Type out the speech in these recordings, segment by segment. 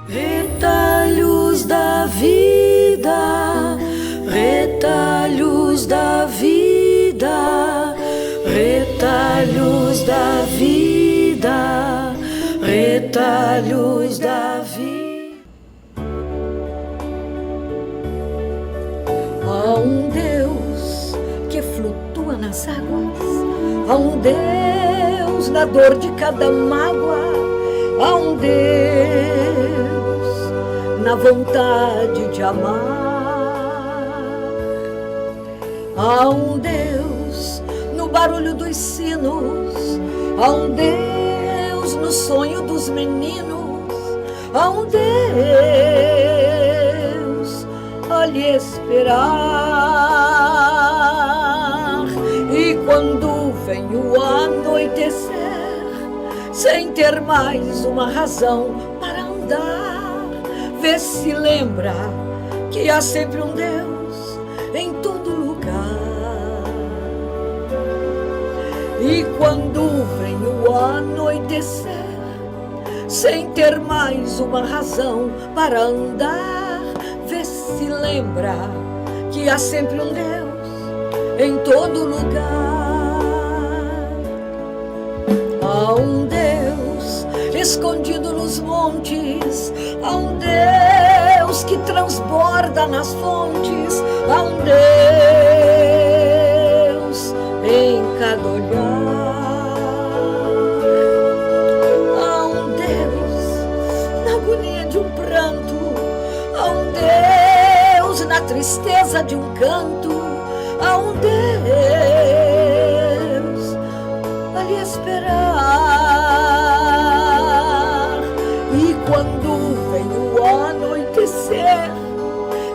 Retalhos da vida, retalhos da vida, retalhos da vida, retalhos da vida. Há um Deus que flutua nas águas, há um Deus na dor de cada mágoa, há um Deus na vontade de amar. Há um Deus no barulho dos sinos, há um Deus no sonho dos meninos, há um Deus a lhe esperar. E quando vem o anoitecer, sem ter mais uma razão para andar, vê se lembra que há sempre um Deus em todo lugar. E quando vem o anoitecer, sem ter mais uma razão para andar, vê se lembra que há sempre um Deus em todo lugar. Há um Deus escondido nos montes, há um Deus que transborda nas fontes, há um Deus em cada olhar. Há um Deus na agonia de um pranto, há um Deus na tristeza de um canto, há um Deus a lhe esperar. E quando vem o anoitecer,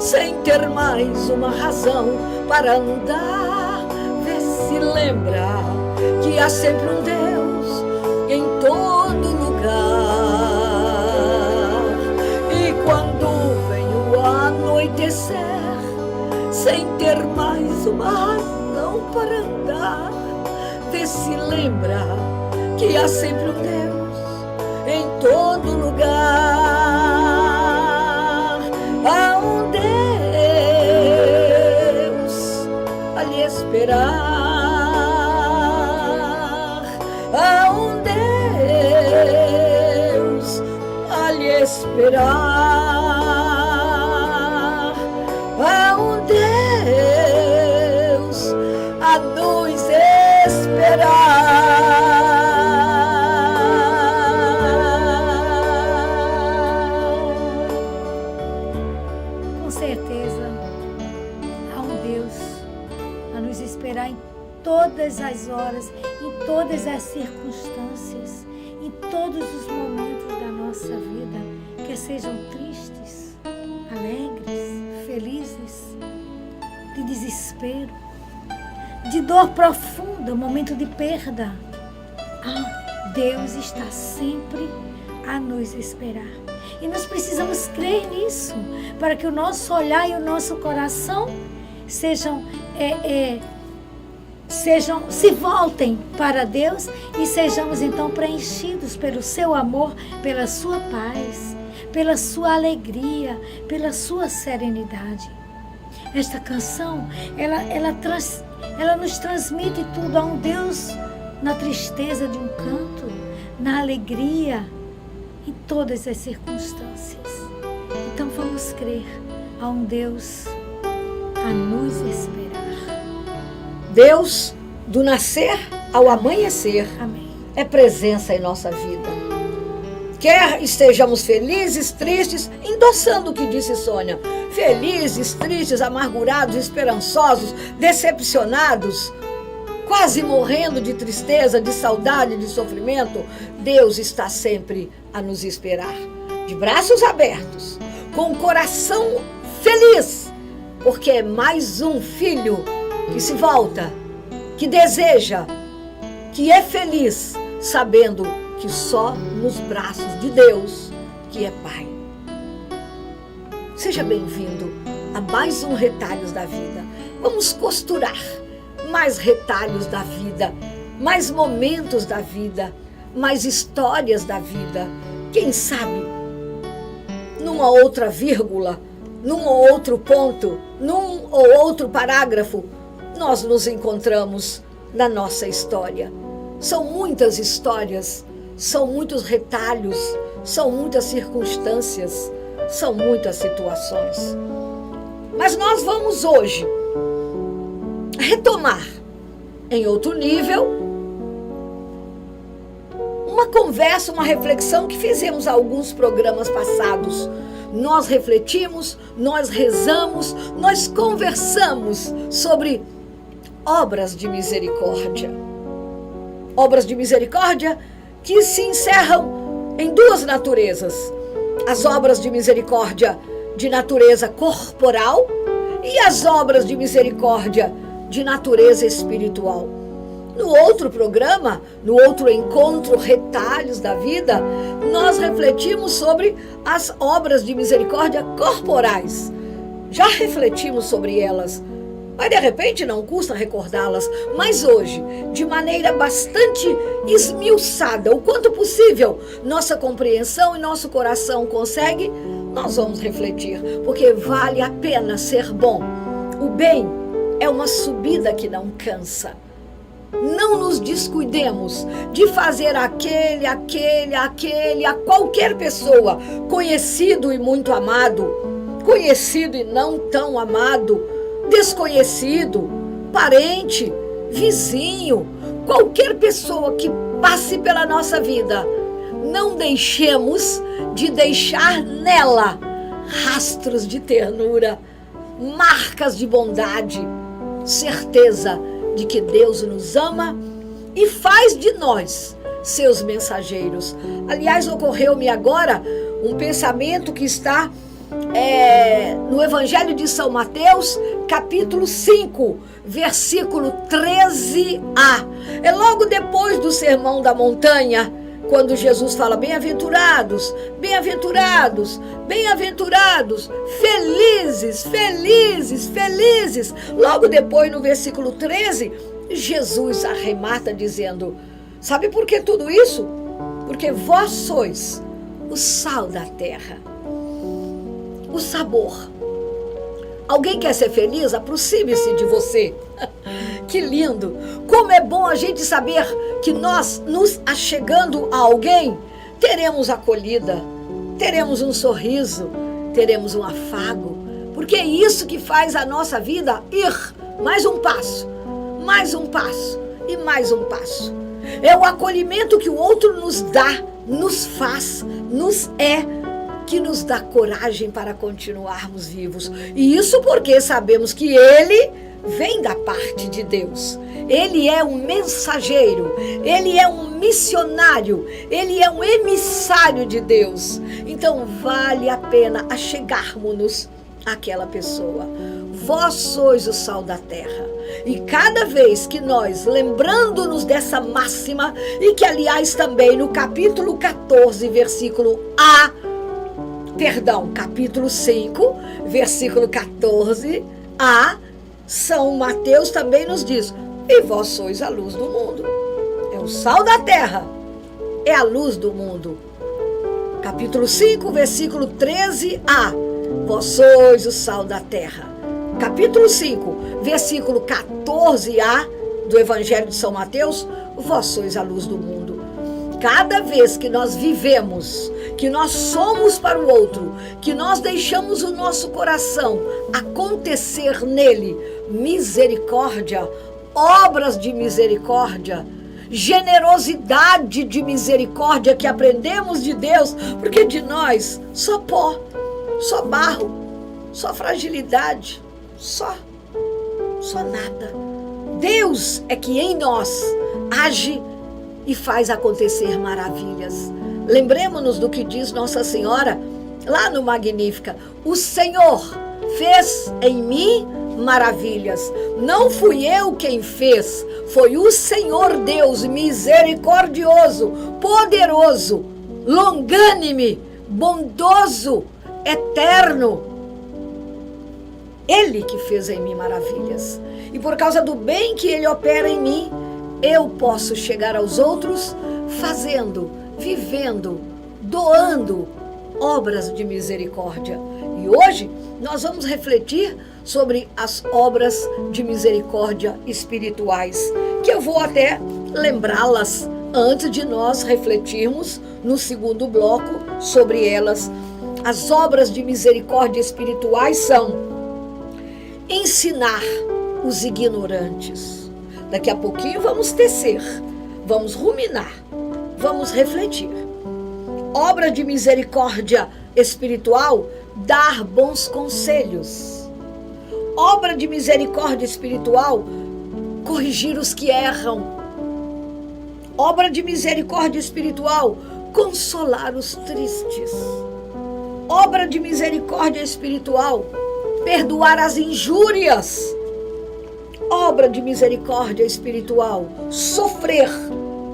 sem ter mais uma razão para andar, vê se lembra que há sempre um Deus em todo lugar. E quando vem o anoitecer, sem ter mais uma razão para andar, vê se lembra que há sempre um Deus em todo lugar. Há um Deus a lhe esperar, há um Deus a lhe esperar, há um Deus a nos esperar. Com certeza, há um Deus a nos esperar em todas as horas, em todas as circunstâncias, em todos os momentos da nossa vida, quer sejam tristes, alegres, felizes, de desespero, de dor profunda, momento de perda. Deus está sempre a nos esperar. E nós precisamos crer nisso, para que o nosso olhar e o nosso coração se voltem para Deus e sejamos então preenchidos pelo seu amor, pela sua paz, pela sua alegria, pela sua serenidade. Esta canção, ela nos transmite tudo. Há um Deus na tristeza de um canto, na alegria, em todas as circunstâncias. Então vamos crer, há um Deus a nos esperar. Deus, do nascer ao amanhecer, Amém. É presença em nossa vida. Quer estejamos felizes, tristes, endossando o que disse Sônia, felizes, tristes, amargurados, esperançosos, decepcionados, quase morrendo de tristeza, de saudade, de sofrimento, Deus está sempre a nos esperar, de braços abertos, com o coração feliz, porque é mais um filho que se volta, que deseja, que é feliz, sabendo que só nos braços de Deus, que é Pai. Seja bem-vindo a mais um Retalhos da Vida. Vamos costurar mais retalhos da vida, mais momentos da vida, mais histórias da vida. Quem sabe numa outra vírgula, num outro ponto, num ou outro parágrafo, nós nos encontramos na nossa história. São muitas histórias, são muitos retalhos, são muitas circunstâncias, são muitas situações. Mas nós vamos hoje retomar em outro nível uma conversa, uma reflexão que fizemos há alguns programas passados. Nós refletimos, nós rezamos, nós conversamos sobre obras de misericórdia. Obras de misericórdia que se encerram em duas naturezas. As obras de misericórdia de natureza corporal e as obras de misericórdia de natureza espiritual. No outro programa, no outro encontro Retalhos da Vida, nós refletimos sobre as obras de misericórdia corporais. Já refletimos sobre elas, mas de repente não custa recordá-las. Mas hoje, de maneira bastante esmiuçada, o quanto possível, nossa compreensão e nosso coração consegue, nós vamos refletir, porque vale a pena ser bom. O bem é uma subida que não cansa. Não nos descuidemos de fazer a qualquer pessoa, conhecido e muito amado, conhecido e não tão amado, desconhecido, parente, vizinho, qualquer pessoa que passe pela nossa vida, não deixemos de deixar nela rastros de ternura, marcas de bondade, certeza de que Deus nos ama e faz de nós seus mensageiros. Aliás, ocorreu-me agora um pensamento que está no Evangelho de São Mateus, capítulo 5, versículo 13a. É logo depois do Sermão da Montanha, quando Jesus fala: bem-aventurados, bem-aventurados, bem-aventurados, felizes, felizes, felizes. Logo depois, no versículo 13, Jesus arremata dizendo: sabe por que tudo isso? Porque vós sois o sal da terra, o sabor. Alguém quer ser feliz? Aproxime-se de você. Que lindo! Como é bom a gente saber que nós, nos achegando a alguém, teremos acolhida, teremos um sorriso, teremos um afago, porque é isso que faz a nossa vida ir mais um passo, mais um passo e mais um passo. É o acolhimento que o outro nos dá, nos faz, nos que nos dá coragem para continuarmos vivos. E isso porque sabemos que Ele vem da parte de Deus. Ele é um mensageiro, Ele é um missionário, Ele é um emissário de Deus. Então vale a pena achegarmos-nos àquela pessoa. Vós sois o sal da terra. E cada vez que nós, lembrando-nos dessa máxima, e que aliás também no capítulo 14, capítulo 5, versículo 14a, São Mateus também nos diz: e vós sois a luz do mundo. É o sal da terra, é a luz do mundo. Capítulo 5, versículo 13a, vós sois o sal da terra. Capítulo 5, versículo 14a do Evangelho de São Mateus, vós sois a luz do mundo. Cada vez que nós vivemos, que nós somos para o outro, que nós deixamos o nosso coração acontecer nele misericórdia, obras de misericórdia, generosidade de misericórdia que aprendemos de Deus, porque de nós só pó, só barro, só fragilidade, só nada. Deus é que em nós age e faz acontecer maravilhas. Lembremos-nos do que diz Nossa Senhora lá no Magnífica: o Senhor fez em mim maravilhas. Não fui eu quem fez, foi o Senhor Deus misericordioso, poderoso, longânime, bondoso, eterno. Ele que fez em mim maravilhas. E por causa do bem que Ele opera em mim, eu posso chegar aos outros fazendo, vivendo, doando obras de misericórdia. E hoje nós vamos refletir sobre as obras de misericórdia espirituais, que eu vou até lembrá-las antes de nós refletirmos no segundo bloco sobre elas. As obras de misericórdia espirituais são ensinar os ignorantes. Daqui a pouquinho vamos tecer, vamos ruminar, vamos refletir. Obra de misericórdia espiritual, dar bons conselhos. Obra de misericórdia espiritual, corrigir os que erram. Obra de misericórdia espiritual, consolar os tristes. Obra de misericórdia espiritual, perdoar as injúrias. Obra de misericórdia espiritual, sofrer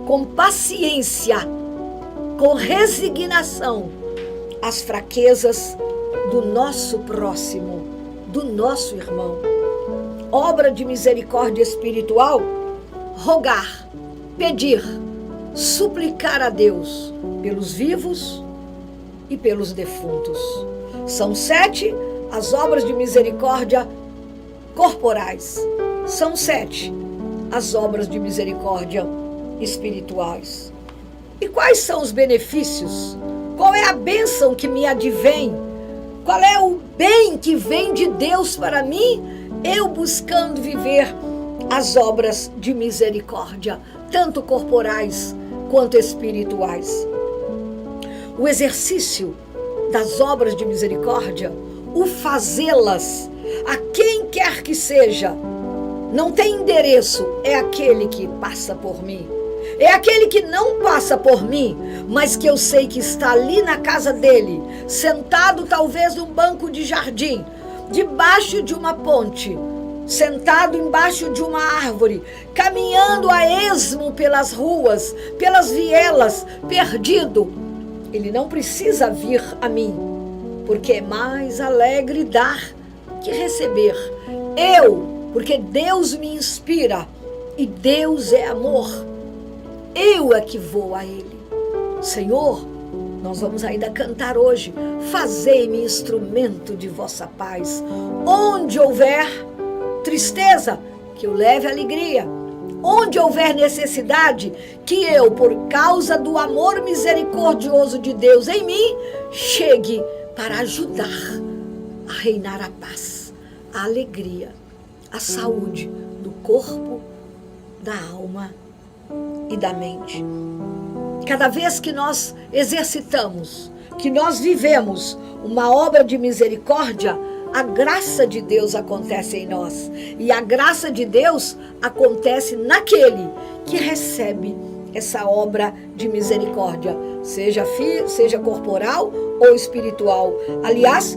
com paciência, com resignação, as fraquezas do nosso próximo, do nosso irmão. Obra de misericórdia espiritual, rogar, pedir, suplicar a Deus pelos vivos e pelos defuntos. São 7 as obras de misericórdia corporais. São 7 as obras de misericórdia espirituais. E quais são os benefícios? Qual é a bênção que me advém? Qual é o bem que vem de Deus para mim? Eu buscando viver as obras de misericórdia, tanto corporais quanto espirituais. O exercício das obras de misericórdia, o fazê-las, a quem quer que seja, não tem endereço, é aquele que passa por mim. É aquele que não passa por mim, mas que eu sei que está ali na casa dele, sentado talvez num banco de jardim, debaixo de uma ponte, sentado embaixo de uma árvore, caminhando a esmo pelas ruas, pelas vielas, perdido. Ele não precisa vir a mim, porque é mais alegre dar que receber. Porque Deus me inspira e Deus é amor. Eu é que vou a Ele. Senhor, nós vamos ainda cantar hoje. Fazei-me instrumento de vossa paz. Onde houver tristeza, que eu leve alegria. Onde houver necessidade, que eu, por causa do amor misericordioso de Deus em mim, chegue para ajudar a reinar a paz, a alegria, a saúde do corpo, da alma e da mente. Cada vez que nós exercitamos, que nós vivemos uma obra de misericórdia, a graça de Deus acontece em nós. E a graça de Deus acontece naquele que recebe essa obra de misericórdia, seja corporal ou espiritual. Aliás,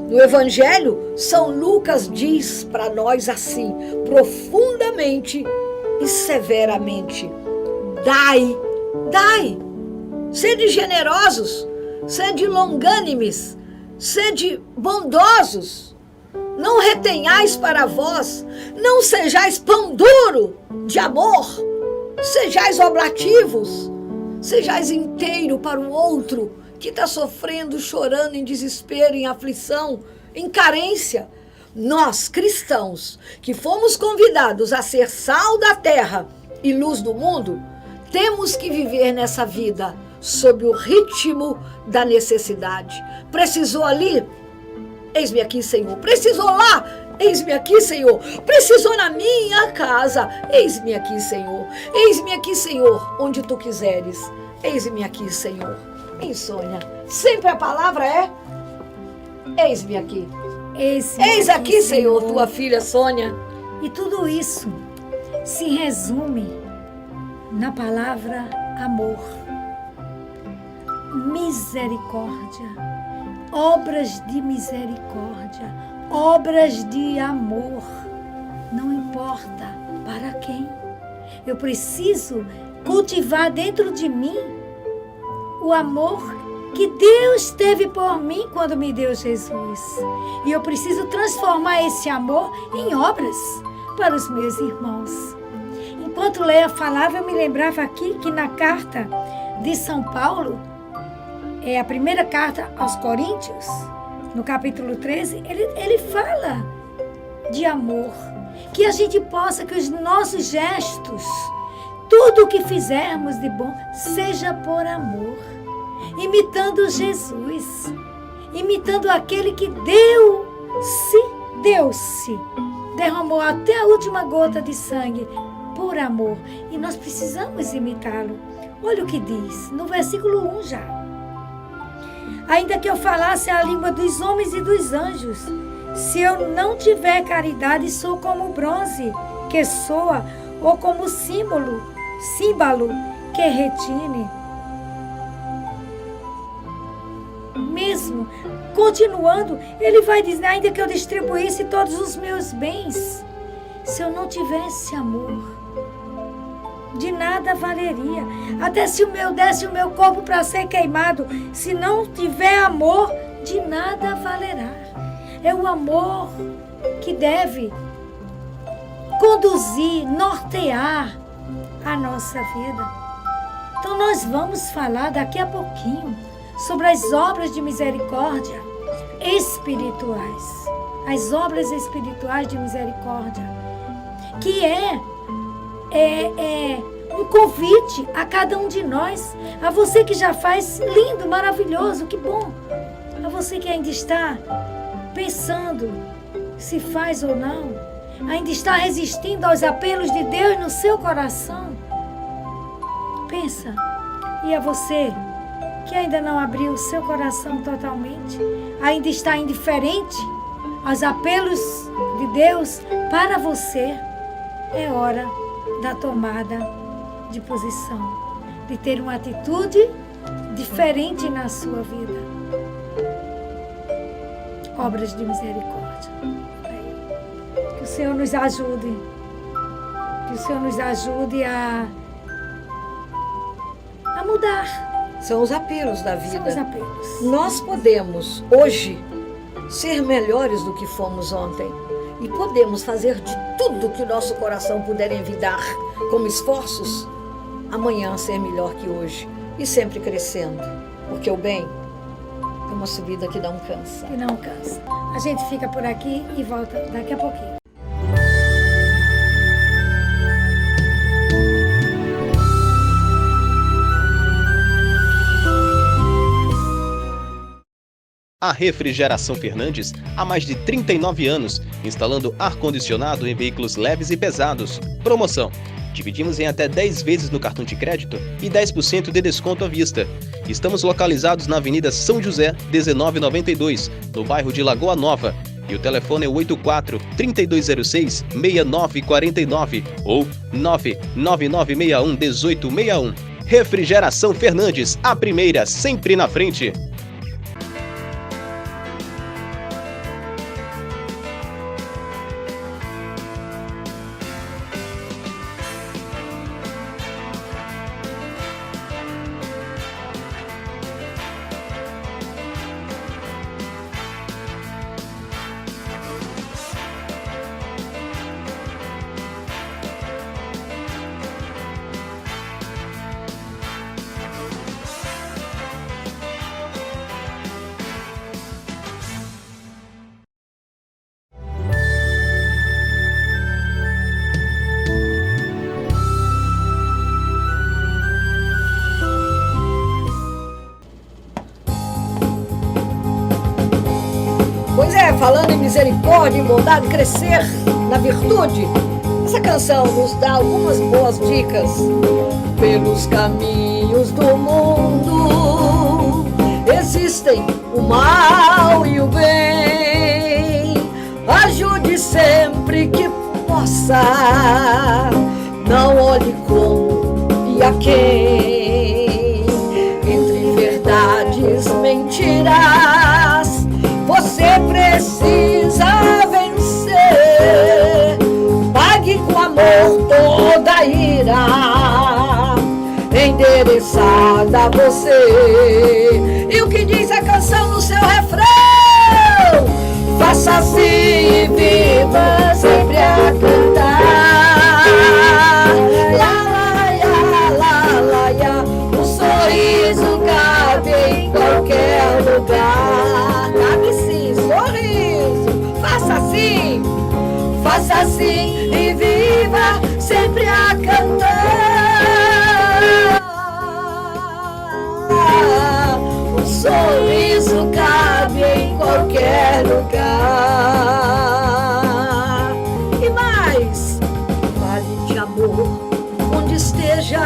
no Evangelho, São Lucas diz para nós assim, profundamente e severamente: dai, sede generosos, sede longânimes, sede bondosos, não retenhais para vós, não sejais pão duro de amor, sejais oblativos, sejais inteiro para o outro que está sofrendo, chorando em desespero, em aflição, em carência. Nós, cristãos, que fomos convidados a ser sal da terra e luz do mundo, temos que viver nessa vida sob o ritmo da necessidade. Precisou ali? Eis-me aqui, Senhor. Precisou lá? Eis-me aqui, Senhor. Precisou na minha casa? Eis-me aqui, Senhor. Eis-me aqui, Senhor, onde tu quiseres. Eis-me aqui, Senhor. Insônia. Sempre a palavra é: eis-me aqui. Eis aqui, Senhor, tua filha Sônia. E tudo isso se resume na palavra amor, misericórdia, obras de misericórdia, obras de amor. Não importa para quem. Eu preciso cultivar dentro de mim o amor que Deus teve por mim quando me deu Jesus. E eu preciso transformar esse amor em obras para os meus irmãos. Enquanto Leia falava, eu me lembrava aqui que na carta de São Paulo, é a primeira carta aos Coríntios, no capítulo 13, ele fala de amor. Que a gente possa, que os nossos gestos, tudo o que fizermos de bom, seja por amor. Imitando Jesus, imitando aquele que deu-se, derramou até a última gota de sangue por amor. E nós precisamos imitá-lo. Olha o que diz, no versículo 1 já. Ainda que eu falasse a língua dos homens e dos anjos, se eu não tiver caridade, sou como o bronze que soa, ou como o símbolo que retine. Mesmo continuando, ele vai dizer, ainda que eu distribuísse todos os meus bens, se eu não tivesse amor, de nada valeria. Até se eu desse o meu corpo para ser queimado, se não tiver amor, de nada valerá. É o amor que deve conduzir, nortear a nossa vida. Então nós vamos falar daqui a pouquinho sobre as obras de misericórdia espirituais. As obras espirituais de misericórdia, que é um convite a cada um de nós, a você que já faz, lindo, maravilhoso, que bom. A você que ainda está pensando se faz ou não, ainda está resistindo aos apelos de Deus no seu coração. Pensa. E a você que ainda não abriu o seu coração totalmente, ainda está indiferente aos apelos de Deus para você, é hora da tomada de posição, de ter uma atitude diferente na sua vida. Obras de misericórdia. Que o Senhor nos ajude. Que o Senhor nos ajude a mudar. São os apelos da vida. São os apelos. Nós podemos, hoje, ser melhores do que fomos ontem. E podemos fazer de tudo que o nosso coração puder envidar como esforços, amanhã ser melhor que hoje. E sempre crescendo. Porque o bem é uma subida que não cansa. Que não cansa. A gente fica por aqui e volta daqui a pouquinho. A Refrigeração Fernandes, há mais de 39 anos, instalando ar-condicionado em veículos leves e pesados. Promoção: dividimos em até 10 vezes no cartão de crédito e 10% de desconto à vista. Estamos localizados na Avenida São José, 1992, no bairro de Lagoa Nova. E o telefone é 84-3206-6949 ou 99961-1861. Refrigeração Fernandes, a primeira, sempre na frente. Pois é, falando em misericórdia, em bondade, crescer na virtude, essa canção nos dá algumas boas dicas. Pelos caminhos do mundo existem o mal e o bem. Ajude sempre que possa, não olhe como e a quem. Entre verdades, mentiras, você precisa vencer. Pague com amor toda a ira endereçada a você. E o que diz a canção no seu refrão? Faça assim e viva sempre a cantar. Lá, lá, lá, lá, lá, lá. Um sorriso cabe em qualquer assim e viva sempre a cantar. O sorriso cabe em qualquer lugar. E mais, fale de amor onde esteja,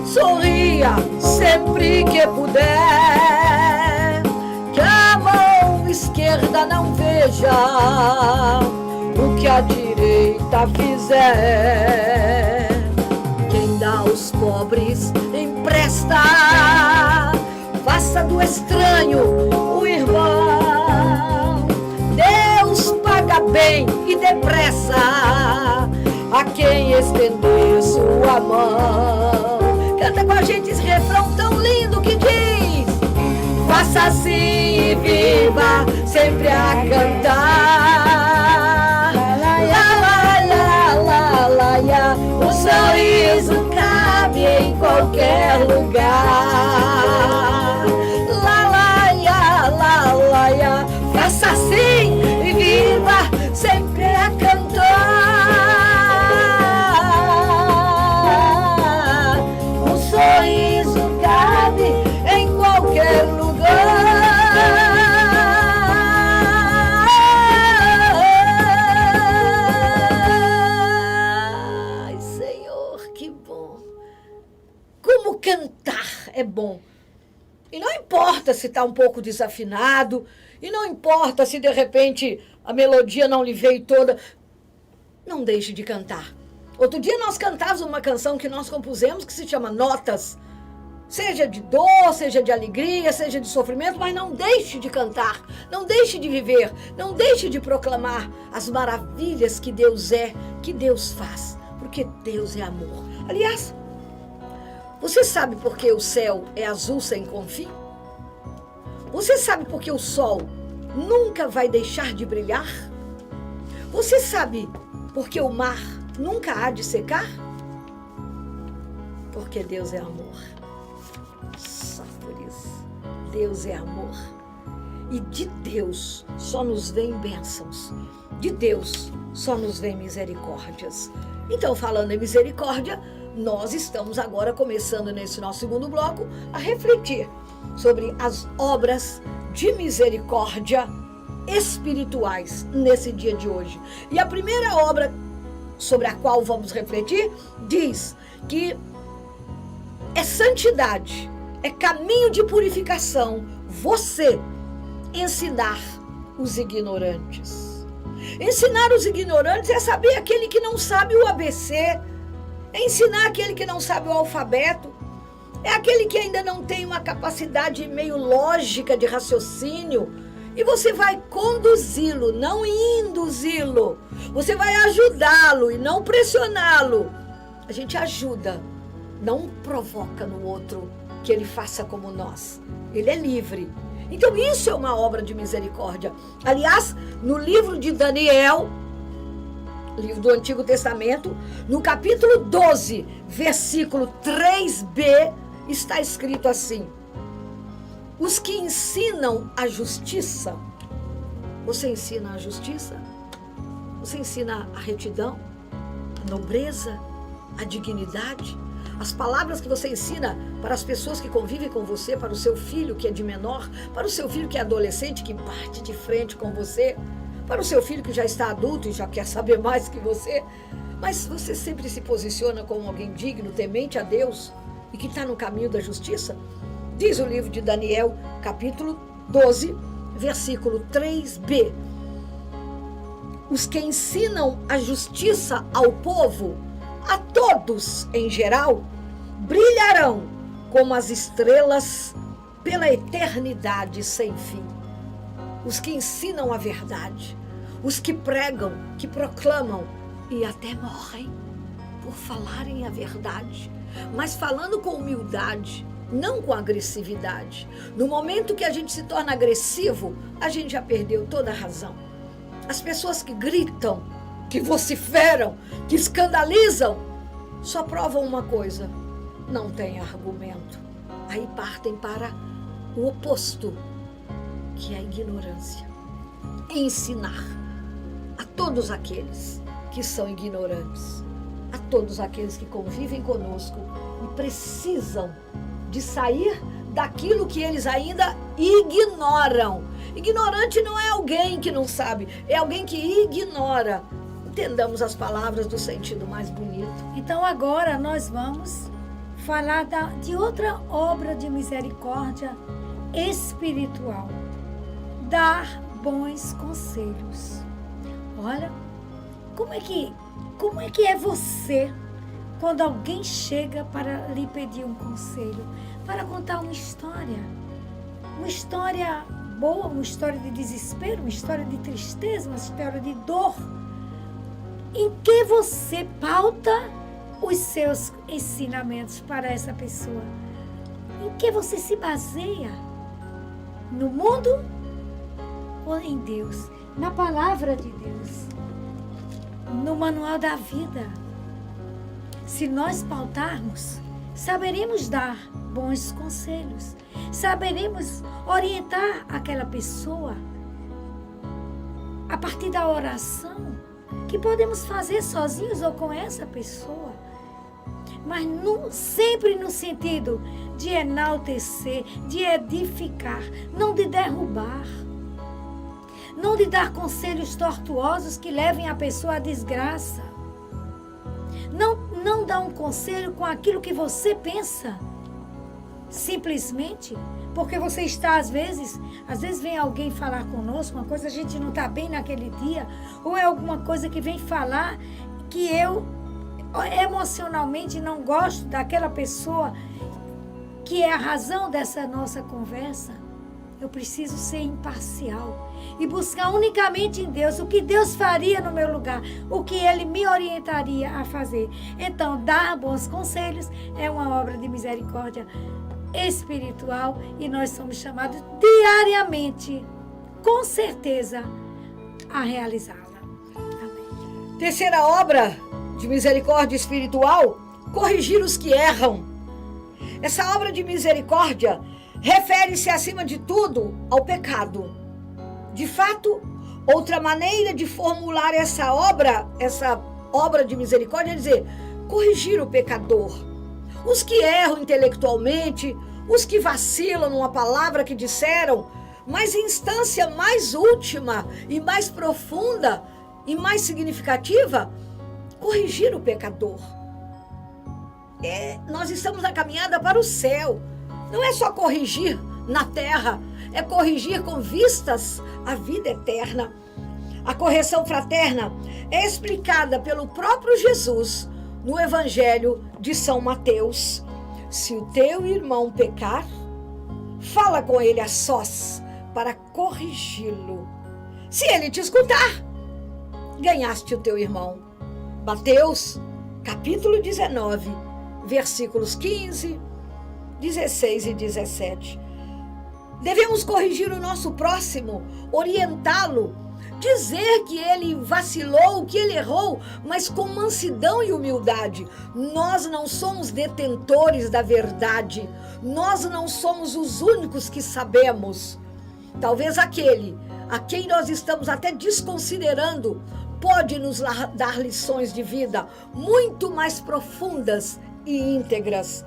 sorria sempre que puder, que a mão esquerda não veja o que a direita fizer. Quem dá aos pobres empresta, faça do estranho o irmão. Deus paga bem e depressa a quem estender sua mão. Canta com a gente esse refrão tão lindo que diz: faça assim e viva sempre a cantar. La la la la la la. O sorriso cabe em qualquer lugar. La la la la la la. Faça assim e viva sempre a cantar. O sorriso cabe em qualquer lugar. Ai, Senhor, que bom. Como cantar é bom. E não importa se está um pouco desafinado, e não importa se de repente a melodia não lhe veio toda. Não deixe de cantar. Outro dia nós cantávamos uma canção que nós compusemos que se chama Notas. Seja de dor, seja de alegria, seja de sofrimento, mas não deixe de cantar, não deixe de viver, não deixe de proclamar as maravilhas que Deus é, que Deus faz, porque Deus é amor. Aliás, você sabe por que o céu é azul sem confim? Você sabe por que o sol nunca vai deixar de brilhar? Você sabe por que o mar nunca há de secar? Porque Deus é amor. Só por isso. Deus é amor. E de Deus só nos vêm bênçãos. De Deus só nos vêm misericórdias. Então, falando em misericórdia, nós estamos agora começando nesse nosso segundo bloco a refletir sobre as obras de misericórdia espirituais nesse dia de hoje. E a primeira obra sobre a qual vamos refletir diz que é santidade, é caminho de purificação você ensinar os ignorantes. Ensinar os ignorantes é saber aquele que não sabe o ABC, é ensinar aquele que não sabe o alfabeto, é aquele que ainda não tem uma capacidade meio lógica de raciocínio, e você vai conduzi-lo, não induzi-lo. Você vai ajudá-lo e não pressioná-lo. A gente ajuda, não provoca no outro que ele faça como nós. Ele é livre. Então isso é uma obra de misericórdia. Aliás, no livro de Daniel, livro do Antigo Testamento, no capítulo 12, versículo 3b, está escrito assim: os que ensinam a justiça. Você ensina a justiça? Você ensina a retidão, a nobreza, a dignidade? As palavras que você ensina para as pessoas que convivem com você, para o seu filho que é de menor, para o seu filho que é adolescente, que bate de frente com você, para o seu filho que já está adulto e já quer saber mais que você. Mas você sempre se posiciona como alguém digno, temente a Deus e que está no caminho da justiça? Diz o livro de Daniel, capítulo 12, versículo 3b. Os que ensinam a justiça ao povo, a todos em geral, brilharão como as estrelas pela eternidade sem fim. Os que ensinam a verdade, os que pregam, que proclamam e até morrem por falarem a verdade, mas falando com humildade, não com agressividade. No momento que a gente se torna agressivo, a gente já perdeu toda a razão. As pessoas que gritam, que vociferam, que escandalizam, só provam uma coisa: não tem argumento. Aí partem para o oposto, que é a ignorância. Ensinar a todos aqueles que são ignorantes, a todos aqueles que convivem conosco e precisam de sair daquilo que eles ainda ignoram. Ignorante não é alguém que não sabe, é alguém que ignora. Entendamos as palavras do sentido mais bonito. Então agora nós vamos falar de outra obra de misericórdia espiritual. Dar bons conselhos. Olha, como é que é você quando alguém chega para lhe pedir um conselho, para contar uma história boa, uma história de desespero, uma história de tristeza, uma história de dor? Em que você pauta os seus ensinamentos para essa pessoa? Em que você se baseia? No mundo ou em Deus? Na palavra de Deus? No manual da vida? Se nós pautarmos, saberemos dar bons conselhos, saberemos orientar aquela pessoa a partir da oração que podemos fazer sozinhos ou com essa pessoa, mas sempre no sentido de enaltecer, de edificar, não de derrubar, não de dar conselhos tortuosos que levem a pessoa à desgraça. Não dá um conselho com aquilo que você pensa, simplesmente porque você está, às vezes vem alguém falar conosco, uma coisa a gente não está bem naquele dia, ou é alguma coisa que vem falar que eu emocionalmente não gosto daquela pessoa, que é a razão dessa nossa conversa. Eu preciso ser imparcial e buscar unicamente em Deus o que Deus faria no meu lugar, o que Ele me orientaria a fazer. Então, dar bons conselhos é uma obra de misericórdia espiritual e nós somos chamados diariamente, com certeza, a realizá-la. Amém. Terceira obra de misericórdia espiritual, corrigir os que erram. Essa obra de misericórdia refere-se, acima de tudo, ao pecado. De fato, outra maneira de formular essa obra de misericórdia é dizer, corrigir o pecador. Os que erram intelectualmente, os que vacilam numa palavra que disseram, mas em instância mais última e mais profunda e mais significativa, corrigir o pecador. Nós estamos na caminhada para o céu. Não é só corrigir na terra, é corrigir com vistas à vida eterna. A correção fraterna é explicada pelo próprio Jesus no Evangelho de São Mateus. Se o teu irmão pecar, fala com ele a sós para corrigi-lo. Se ele te escutar, ganhaste o teu irmão. Mateus, capítulo 19, versículos 15, 16 e 17. Devemos corrigir o nosso próximo, orientá-lo, dizer que ele vacilou, que ele errou, mas com mansidão e humildade. Nós não somos detentores da verdade, nós não somos os únicos que sabemos. Talvez aquele a quem nós estamos até desconsiderando pode nos dar lições de vida muito mais profundas e íntegras.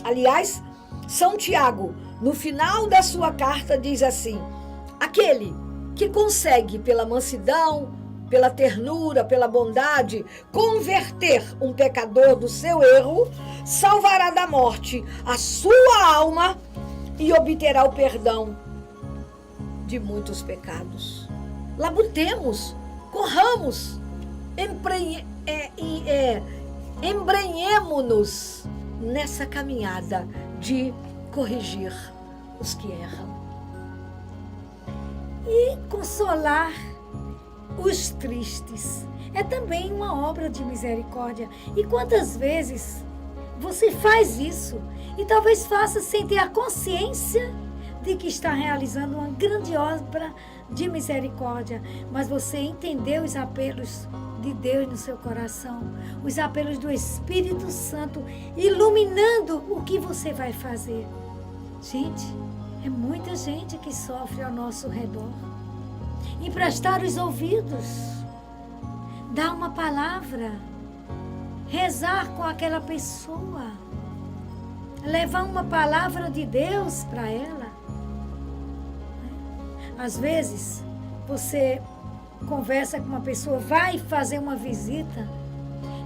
Aliás, São Tiago, no final da sua carta, diz assim: aquele que consegue, pela mansidão, pela ternura, pela bondade, converter um pecador do seu erro, salvará da morte a sua alma e obterá o perdão de muitos pecados. Labutemos, corramos, embrenhemo-nos nessa caminhada de corrigir os que erram. E consolar os tristes é também uma obra de misericórdia. E quantas vezes você faz isso e talvez faça sem ter a consciência de que está realizando uma grande obra de misericórdia, mas você entendeu os apelos de Deus no seu coração, os apelos do Espírito Santo, iluminando o que você vai fazer. Gente, é muita gente que sofre ao nosso redor. Emprestar os ouvidos, dar uma palavra, rezar com aquela pessoa, levar uma palavra de Deus para ela. Às vezes, você conversa com uma pessoa, vai fazer uma visita,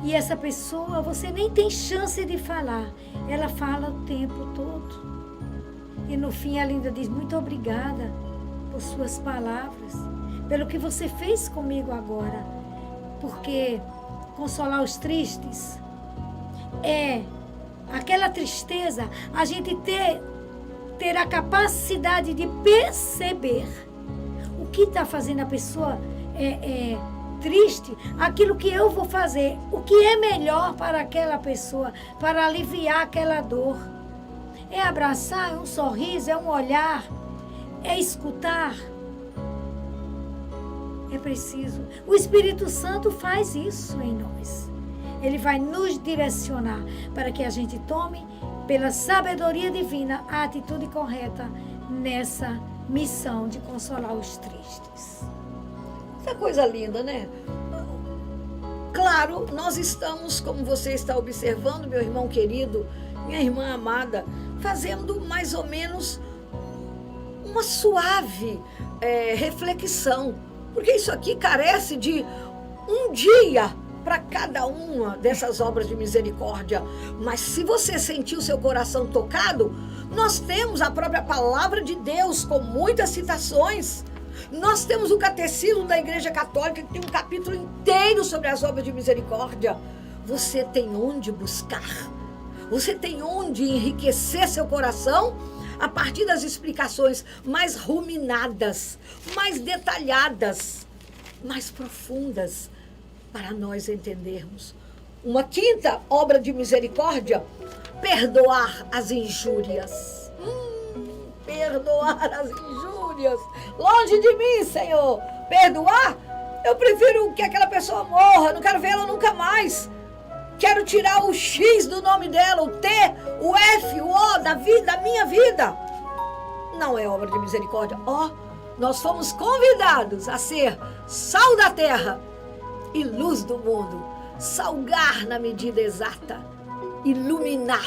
e essa pessoa, você nem tem chance de falar. Ela fala o tempo todo. E no fim ela ainda diz, muito obrigada por suas palavras, pelo que você fez comigo agora. Porque consolar os tristes é aquela tristeza, a gente ter a capacidade de perceber o que está fazendo a pessoa triste, aquilo que eu vou fazer, o que é melhor para aquela pessoa, para aliviar aquela dor. É abraçar, é um sorriso, é um olhar, é escutar. É preciso. O Espírito Santo faz isso em nós. Ele vai nos direcionar para que a gente tome, pela sabedoria divina, a atitude correta nessa missão de consolar os tristes. Essa coisa linda, né? Claro, nós estamos, como você está observando, meu irmão querido, minha irmã amada, fazendo mais ou menos uma suave reflexão. Porque isso aqui carece de um dia para cada uma dessas obras de misericórdia. Mas se você sentiu seu coração tocado, nós temos a própria palavra de Deus com muitas citações. Nós temos o Catecismo da Igreja Católica, que tem um capítulo inteiro sobre as obras de misericórdia. Você tem onde buscar, você tem onde enriquecer seu coração a partir das explicações mais ruminadas, mais detalhadas, mais profundas, para nós entendermos. Uma quinta obra de misericórdia, perdoar as injúrias. Perdoar as injúrias. Longe de mim, Senhor. Perdoar? Eu prefiro que aquela pessoa morra, não quero vê-la nunca mais. Quero tirar o X do nome dela, o T, o F, o O da minha vida. Não é obra de misericórdia. Nós fomos convidados a ser sal da terra e luz do mundo. Salgar na medida exata. Iluminar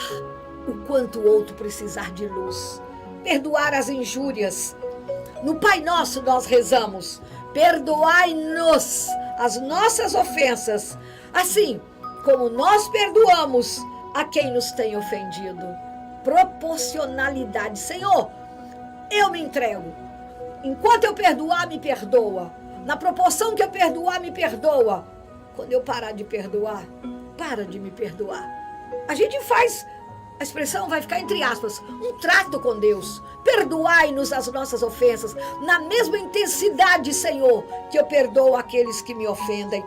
o quanto o outro precisar de luz. Perdoar as injúrias. No Pai Nosso nós rezamos: perdoai-nos as nossas ofensas, assim como nós perdoamos a quem nos tem ofendido. Proporcionalidade. Senhor, eu me entrego. Enquanto eu perdoar, me perdoa. Na proporção que eu perdoar, me perdoa. Quando eu parar de perdoar, para de me perdoar. A gente faz, a expressão vai ficar entre aspas, um trato com Deus. Perdoai-nos as nossas ofensas, na mesma intensidade, Senhor, que eu perdoo aqueles que me ofendem.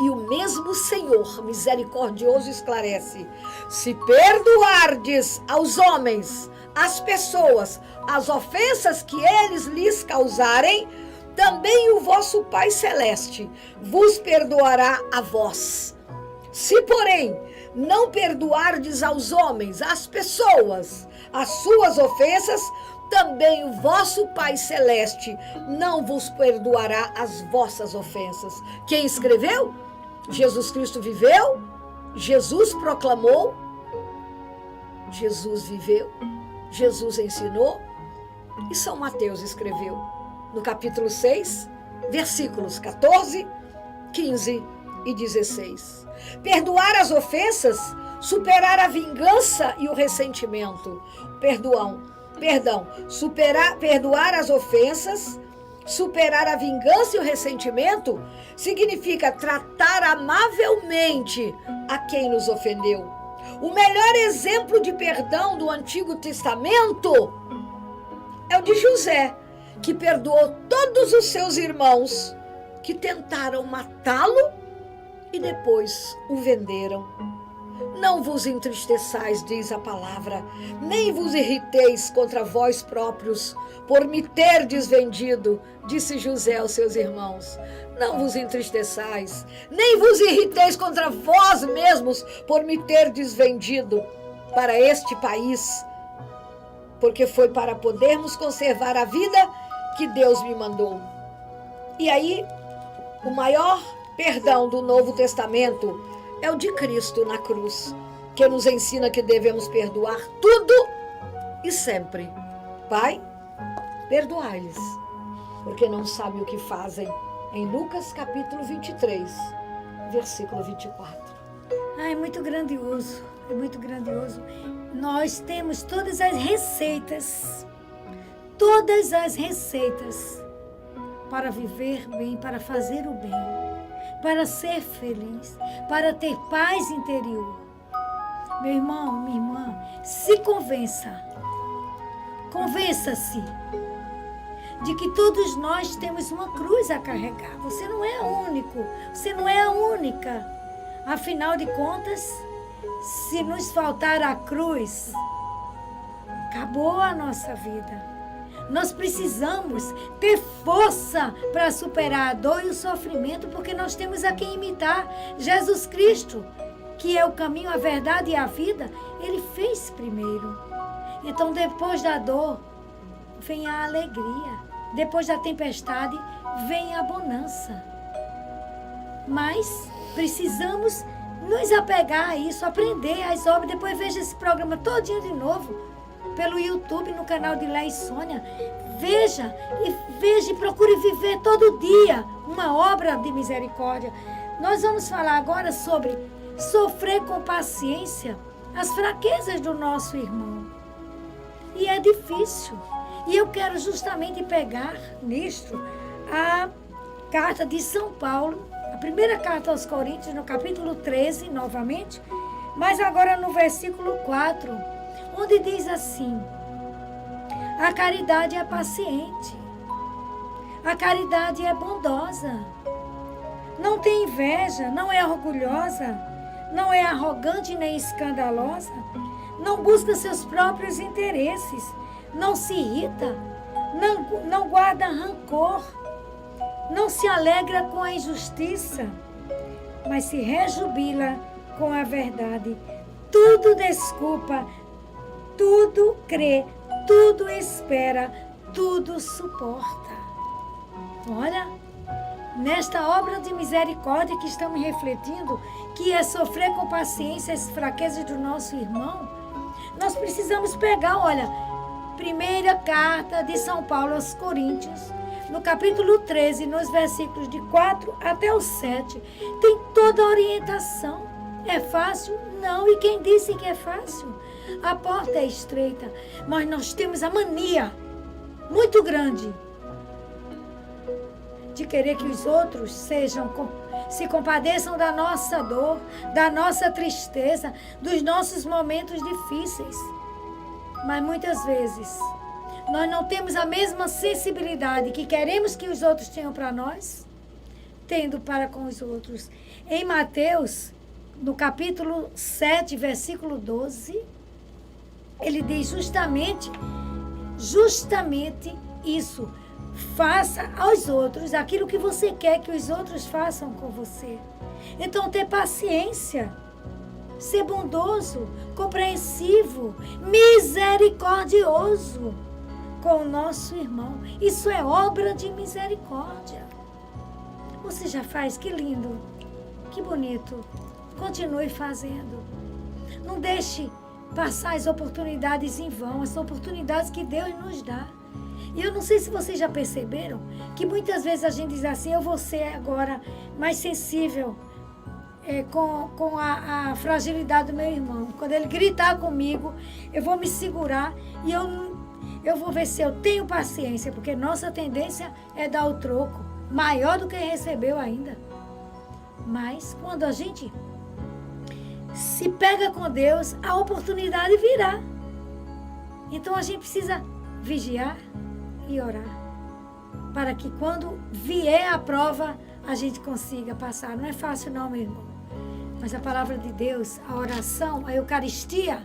E o mesmo Senhor misericordioso esclarece: se perdoardes aos homens, às pessoas, as ofensas que eles lhes causarem, também o vosso Pai Celeste vos perdoará a vós. Se, porém, não perdoardes aos homens, às pessoas, as suas ofensas, também o vosso Pai Celeste não vos perdoará as vossas ofensas. Quem escreveu? Jesus Cristo viveu, Jesus proclamou, Jesus viveu, Jesus ensinou e São Mateus escreveu no capítulo 6, versículos 14, 15 e 16. Perdoar as ofensas, superar a vingança e o ressentimento. Perdoar as ofensas, superar a vingança e o ressentimento significa tratar amavelmente a quem nos ofendeu. O melhor exemplo de perdão do Antigo Testamento é o de José, que perdoou todos os seus irmãos que tentaram matá-lo e depois o venderam. Não vos entristeçais, diz a palavra, nem vos irriteis contra vós próprios, por me terdes vendido, disse José aos seus irmãos. Não vos entristeçais, nem vos irriteis contra vós mesmos, por me terdes vendido para este país, porque foi para podermos conservar a vida que Deus me mandou. E aí, o maior perdão do Novo Testamento é o de Cristo na cruz, que nos ensina que devemos perdoar tudo e sempre. Pai, perdoai-lhes, porque não sabem o que fazem. Em Lucas capítulo 23, versículo 24. É muito grandioso, é muito grandioso. Nós temos todas as receitas para viver bem, para fazer o bem, para ser feliz, para ter paz interior. Meu irmão, minha irmã, se convença-se de que todos nós temos uma cruz a carregar. Você não é único, você não é a única. Afinal de contas, se nos faltar a cruz, acabou a nossa vida. Nós precisamos ter força para superar a dor e o sofrimento, porque nós temos a quem imitar. Jesus Cristo, que é o caminho, a verdade e a vida, Ele fez primeiro. Então, depois da dor, vem a alegria. Depois da tempestade, vem a bonança. Mas precisamos nos apegar a isso, aprender as obras. Depois veja esse programa todinho de novo, pelo YouTube, no canal de Léa e Sônia. Veja e procure viver todo dia uma obra de misericórdia. Nós vamos falar agora sobre sofrer com paciência as fraquezas do nosso irmão. E é difícil. E eu quero justamente pegar nisto a carta de São Paulo, a primeira carta aos Coríntios, no capítulo 13, novamente, mas agora no versículo 4, onde diz assim: a caridade é paciente, a caridade é bondosa, não tem inveja, não é orgulhosa, não é arrogante nem escandalosa, não busca seus próprios interesses, não se irrita, não guarda rancor, não se alegra com a injustiça, mas se rejubila com a verdade. Tudo desculpa, tudo crê, tudo espera, tudo suporta. Olha, nesta obra de misericórdia que estamos refletindo, que é sofrer com paciência as fraquezas do nosso irmão, nós precisamos pegar, olha, primeira carta de São Paulo aos Coríntios, no capítulo 13, nos versículos de 4 até o 7, tem toda a orientação. É fácil? Não. E quem disse que é fácil? A porta é estreita, mas nós temos a mania muito grande de querer que os outros se compadeçam da nossa dor, da nossa tristeza, dos nossos momentos difíceis. Mas muitas vezes nós não temos a mesma sensibilidade que queremos que os outros tenham para nós, tendo para com os outros. Em Mateus, no capítulo 7, versículo 12, ele diz justamente isso. Faça aos outros aquilo que você quer que os outros façam com você. Então, ter paciência, ser bondoso, compreensivo, misericordioso com o nosso irmão. Isso é obra de misericórdia. Você já faz? Que lindo, que bonito. Continue fazendo. Não deixe passar as oportunidades em vão, as oportunidades que Deus nos dá. E eu não sei se vocês já perceberam que muitas vezes a gente diz assim: eu vou ser agora mais sensível com a fragilidade do meu irmão. Quando ele gritar comigo, eu vou me segurar e eu vou ver se eu tenho paciência, porque nossa tendência é dar o troco, maior do que recebeu ainda. Mas quando a gente se pega com Deus, a oportunidade virá. Então a gente precisa vigiar e orar, para que quando vier a prova, a gente consiga passar. Não é fácil não, meu irmão. Mas a palavra de Deus, a oração, a Eucaristia,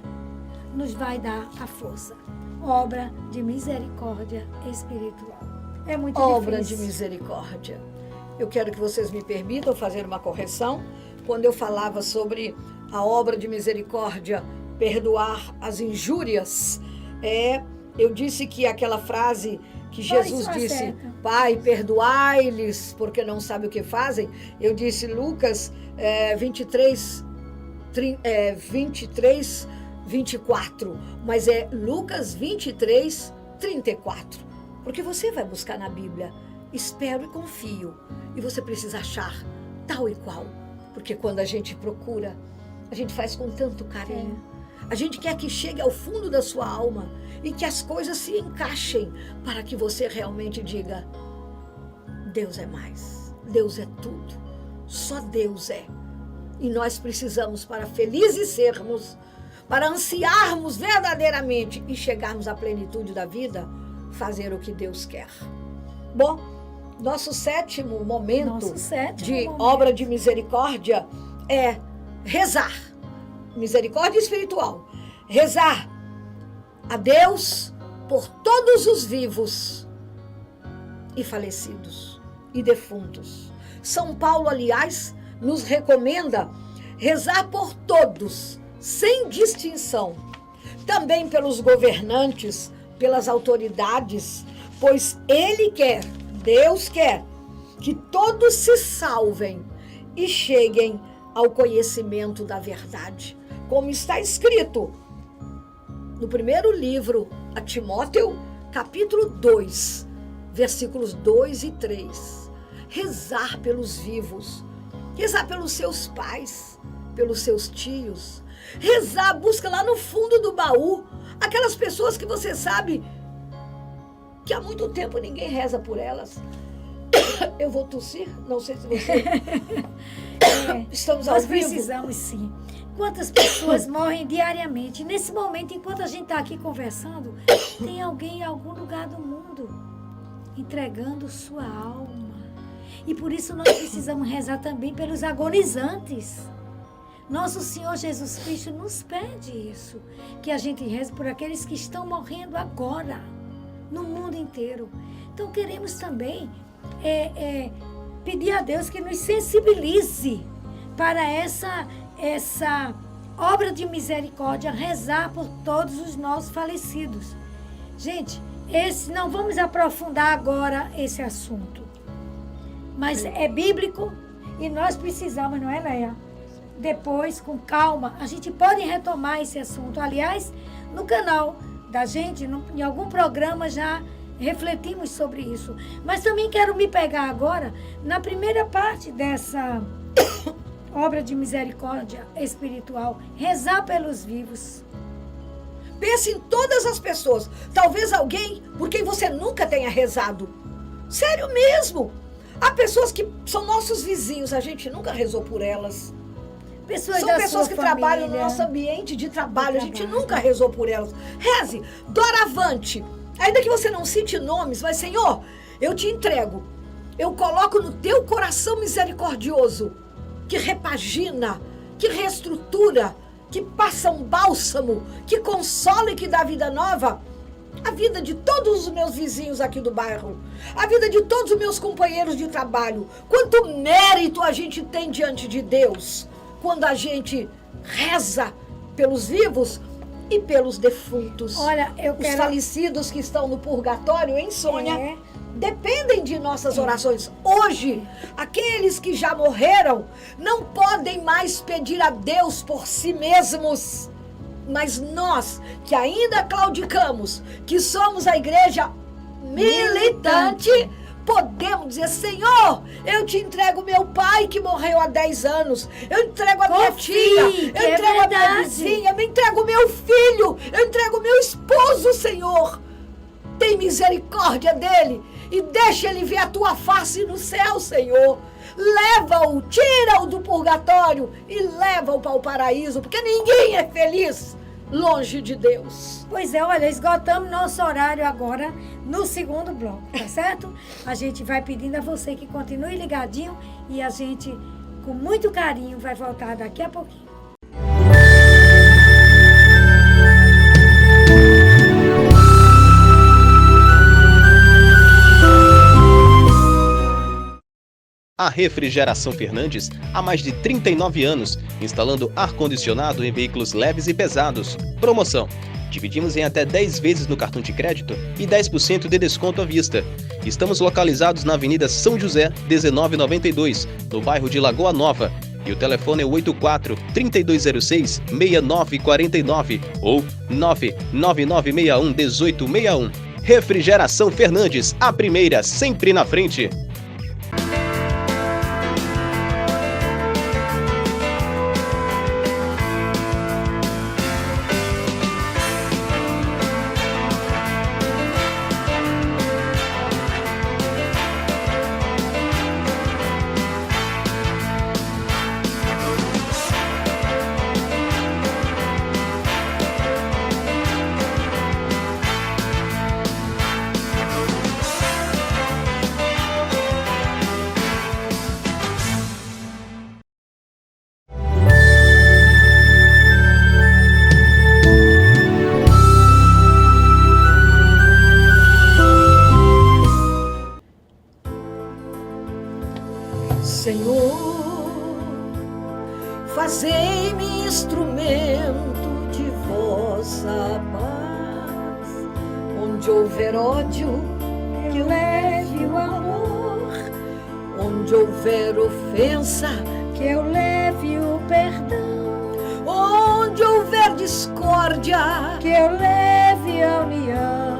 nos vai dar a força. Obra de misericórdia espiritual. É muito difícil. Obra de misericórdia. Eu quero que vocês me permitam fazer uma correção. Quando eu falava sobre a obra de misericórdia, perdoar as injúrias, eu disse que aquela frase que Jesus disse, Pai, perdoai-lhes, porque não sabem o que fazem. Eu disse Lucas 23, 24, mas é Lucas 23, 34. Porque você vai buscar na Bíblia, espero e confio, e você precisa achar tal e qual. Porque quando a gente procura, a gente faz com tanto carinho. A gente quer que chegue ao fundo da sua alma e que as coisas se encaixem para que você realmente diga, Deus é mais, Deus é tudo, só Deus é. E nós precisamos, para felizes sermos, para ansiarmos verdadeiramente e chegarmos à plenitude da vida, fazer o que Deus quer. Bom, nosso sétimo momento de obra de misericórdia é rezar. Misericórdia espiritual. Rezar a Deus por todos os vivos e falecidos e defuntos. São Paulo, aliás, nos recomenda rezar por todos, sem distinção. Também pelos governantes, pelas autoridades, pois Ele quer, Deus quer, que todos se salvem e cheguem ao conhecimento da verdade. Como está escrito no primeiro livro a Timóteo, capítulo 2, versículos 2 e 3. Rezar pelos vivos, rezar pelos seus pais, pelos seus tios. Rezar, busca lá no fundo do baú aquelas pessoas que você sabe que há muito tempo ninguém reza por elas. Eu vou tossir? Não sei se você... Estamos ao vivo? Nós precisamos sim. Quantas pessoas morrem diariamente? Nesse momento, enquanto a gente está aqui conversando, tem alguém em algum lugar do mundo entregando sua alma. E por isso nós precisamos rezar também pelos agonizantes. Nosso Senhor Jesus Cristo nos pede isso, que a gente reze por aqueles que estão morrendo agora, no mundo inteiro. Então queremos também pedir a Deus que nos sensibilize para essa obra de misericórdia, rezar por todos os nossos falecidos. Gente, não vamos aprofundar agora esse assunto, mas é bíblico e nós precisamos, não é, Leia? Depois, com calma, a gente pode retomar esse assunto. Aliás, no canal da gente, em algum programa já refletimos sobre isso. Mas também quero me pegar agora na primeira parte dessa obra de misericórdia espiritual, rezar pelos vivos. Pense em todas as pessoas, talvez alguém por quem você nunca tenha rezado. Sério mesmo. Há pessoas que são nossos vizinhos, a gente nunca rezou por elas. São pessoas que trabalham no nosso ambiente de trabalho, a gente nunca rezou por elas. Reze, doravante. Ainda que você não cite nomes, mas Senhor, eu te entrego. Eu coloco no teu coração misericordioso, que repagina, que reestrutura, que passa um bálsamo, que consola e que dá vida nova, a vida de todos os meus vizinhos aqui do bairro, a vida de todos os meus companheiros de trabalho. Quanto mérito a gente tem diante de Deus quando a gente reza pelos vivos e pelos defuntos. Olha, Os falecidos que estão no purgatório, hein, Sônia? Dependem de nossas orações. Hoje, aqueles que já morreram não podem mais pedir a Deus por si mesmos. Mas nós, que ainda claudicamos, que somos a igreja militante, podemos dizer, Senhor, eu te entrego meu pai que morreu há 10 anos, eu entrego a minha tia, eu entrego a minha vizinha, eu entrego meu filho, eu entrego meu esposo, Senhor. Tem misericórdia dele e deixa ele ver a tua face no céu, Senhor. Leva-o, tira-o do purgatório e leva-o para o paraíso, porque ninguém é feliz longe de Deus. Pois é, olha, esgotamos nosso horário agora no segundo bloco, tá certo? A gente vai pedindo a você que continue ligadinho e a gente, com muito carinho, vai voltar daqui a pouquinho. A Refrigeração Fernandes, há mais de 39 anos, instalando ar-condicionado em veículos leves e pesados. Promoção: dividimos em até 10 vezes no cartão de crédito e 10% de desconto à vista. Estamos localizados na Avenida São José, 1992, no bairro de Lagoa Nova. E o telefone é 84-3206-6949 ou 99961-1861. Refrigeração Fernandes, a primeira sempre na frente. Senhor, fazei-me instrumento de vossa paz. Onde houver ódio, que leve o amor. Onde houver ofensa, que eu leve o perdão. onde houver discórdia, Que eu leve a união.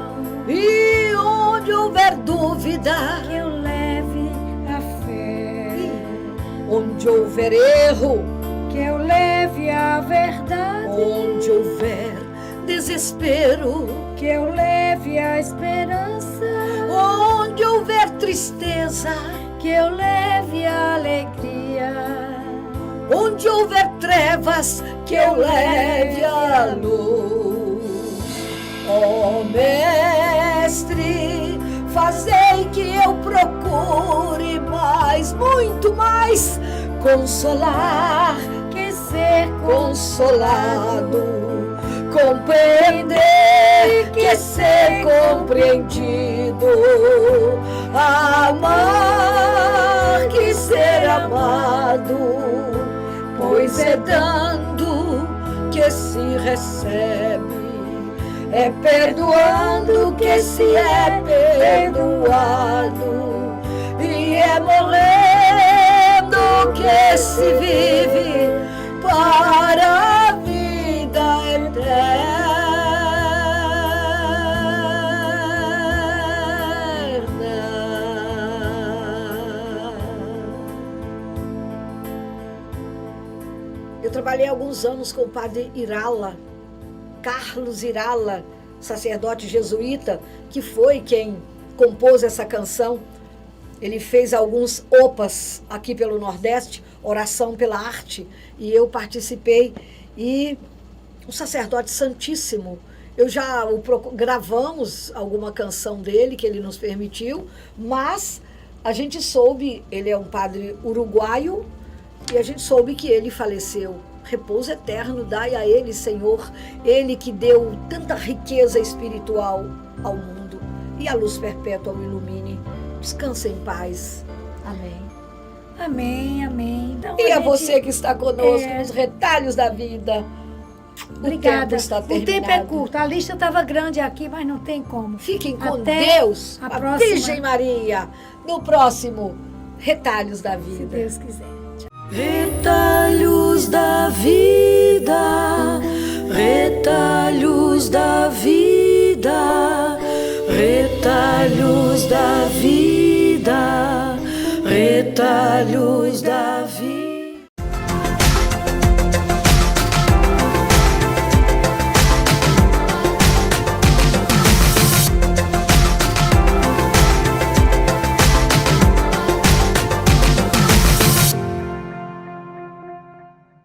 e onde houver dúvida, Que eu leve a fé. onde houver erro, Que eu leve a verdade. onde houver desespero, Que eu leve a esperança. onde houver tristeza, Que eu leve a alegria. onde houver trevas, que eu leve a luz. Ó Mestre, fazei que eu procure mais, muito mais, consolar, Que ser consolado, compreender, que ser compreendido, amar, que ser amado, pois é dando que se recebe, é perdoando que se é perdoado, e é morrendo que se vive para a vida eterna. Eu trabalhei alguns anos com o padre Irala, Carlos Irala, sacerdote jesuíta, que foi quem compôs essa canção. Ele fez alguns opas aqui pelo Nordeste, Oração pela Arte, e eu participei. E um sacerdote santíssimo, gravamos alguma canção dele que ele nos permitiu, mas a gente soube, ele é um padre uruguaio, e a gente soube que ele faleceu. Repouso eterno dai a ele, Senhor, ele que deu tanta riqueza espiritual ao mundo, e a luz perpétua o ilumine. Descansa em paz. Amém. Amém, amém. Então, E a gente, você que está conosco É. nos retalhos da vida. Obrigada. O tempo está O tempo é terminado. curto. A lista estava grande aqui, mas não tem como. Fiquem com Até Deus, a a próxima. Virgem Maria, no próximo Retalhos da Se Vida. Deus quiser. Retalhos da vida, retalhos da vida, retalhos da vida, retalhos da vida.